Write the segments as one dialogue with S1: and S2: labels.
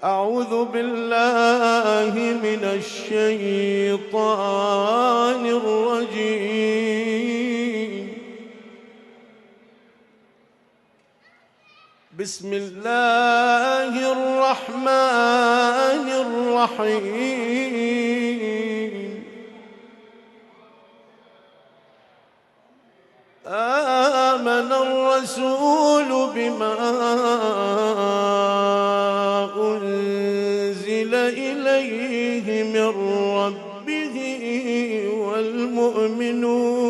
S1: أعوذ بالله من الشيطان الرجيم. بسم الله الرحمن الرحيم. آمن الرسول بما أنزل إليه من ربه والمؤمنون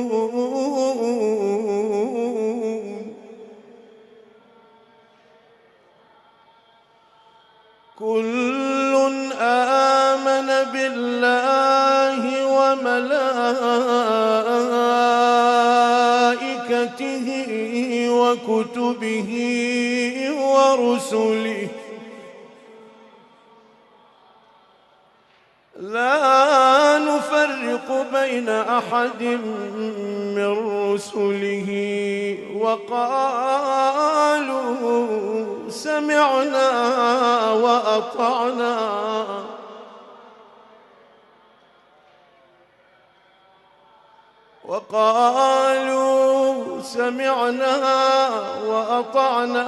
S1: كل آمن بالله وملائكته وكتبه ورسله لا نفرق بين أحد من رسله وقالوا سمعنا وأطعنا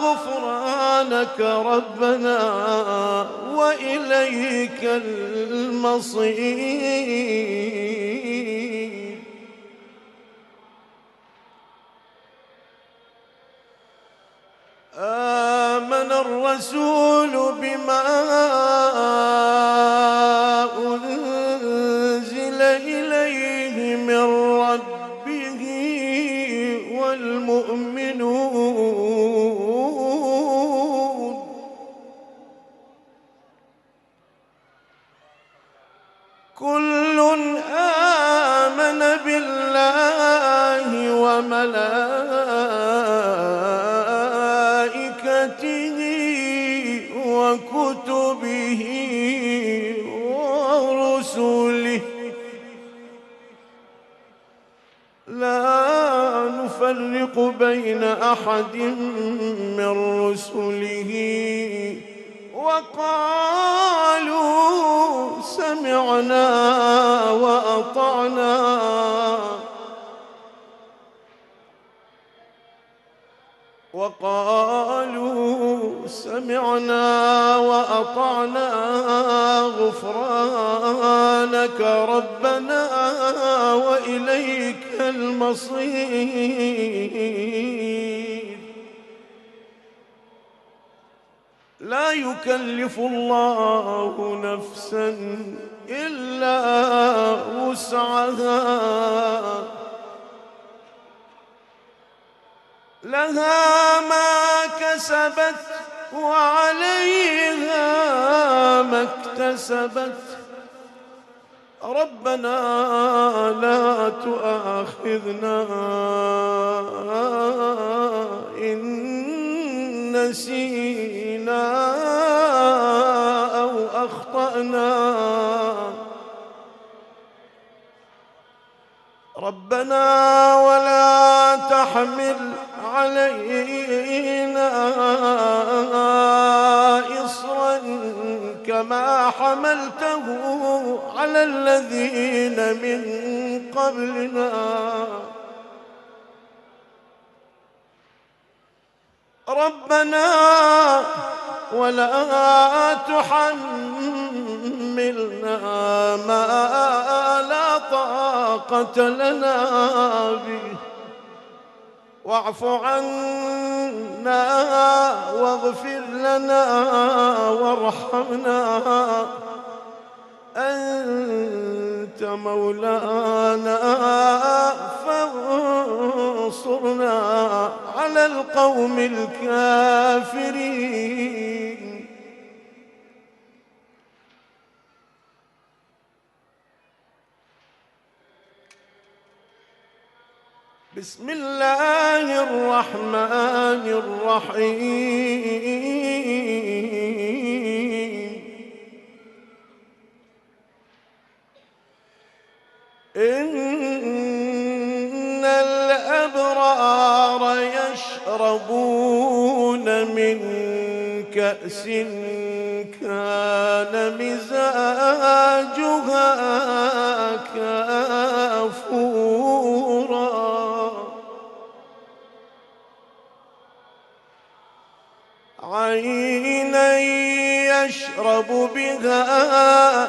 S1: غفرانك ربنا وإليك المصير. آمن الرسول بما أنزل إليه من ربه والمؤمنون كل آمن بالله وملائكته وكتبه ورسله لا نفرق بين أحد من رسله وقالوا سمعنا وأطعنا غفرانك ربنا وإليك المصير. لا يكلف الله نفسا إلا وسعها لها ما كسبت وعليها ما اكتسبت ربنا لا تؤاخذنا إن نسينا أو أخطأنا ربنا ولا تحمل علينا إصرا كما حملته على الذين من قبلنا ربنا ولا تحملنا ما لا طاقة لنا به واعف عنا واغفر لنا وارحمنا أنت مولانا فانصرنا على القوم الكافرين. بسم الله الرحمن الرحيم. إن الأبرار يشربون من كأس كان مزاجها كافورا عينا يشرب بها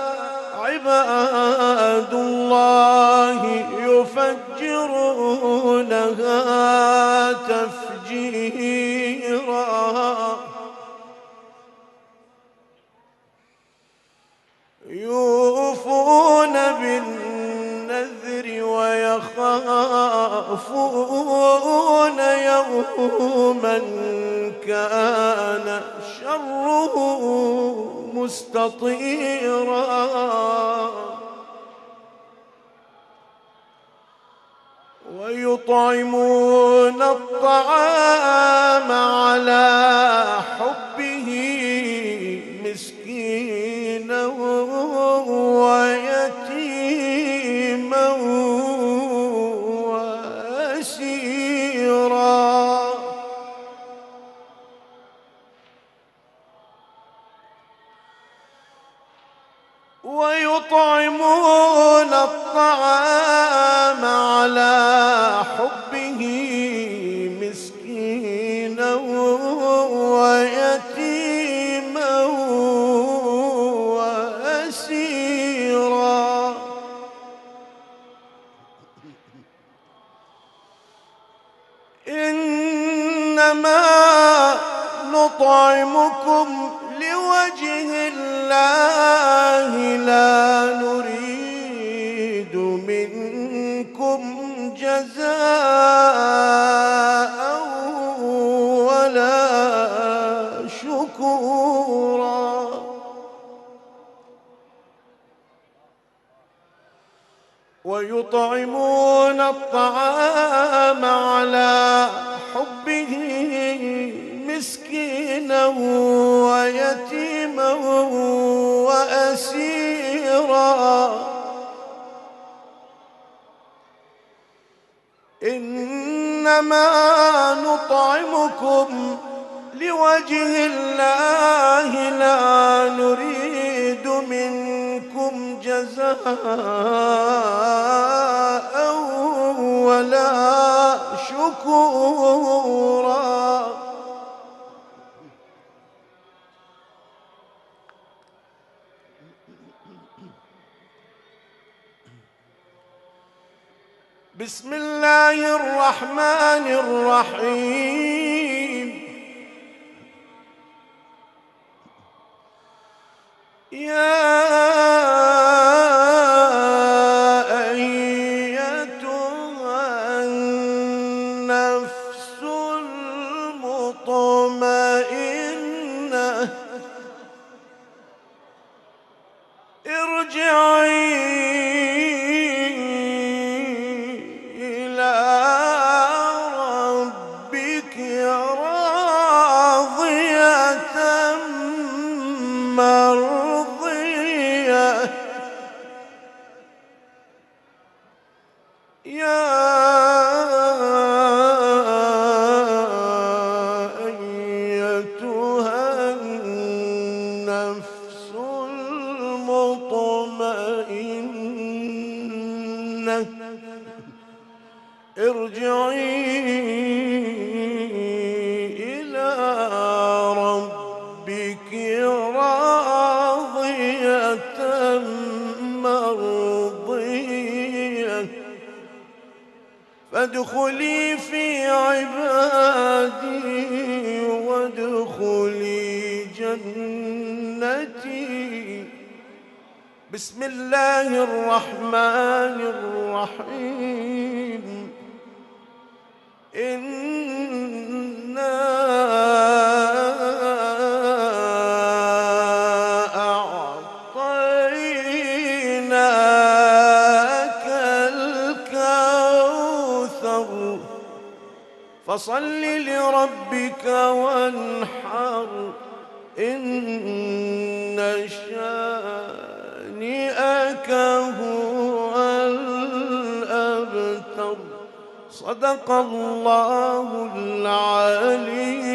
S1: عباد الله يفجرونها تفجيرا يوفون بالنذر ويخافون يوما كان شره مستطيرا ويطعمون الطعام على حبه مسكينا ويتيما وأسيرا ويطعمون الطعام على حبه مسكينا ويتيما وأسيرا إنما نطعمكم لوجه الله لا نريد منكم جزاء ولا شكورا ويطعمون الطعام على حبه مسكينا ويتيما وأسيرا إنما نطعمكم لوجه الله لا نريد منكم جزاء ولا شكورا بسم الله الرحمن الرحيم يا أيتها النفس المطمئنة ارجعي مرضية يا أيتها النفس المطمئنة ارجعي إلى ربك راضية مرضية فادخلي في عبادي وادخلي جنتي بسم الله الرحمن الرحيم إنا أعطيناك الكوثر فصل لربك وانحر إن شانئك هو الأبتر صدق الله العلي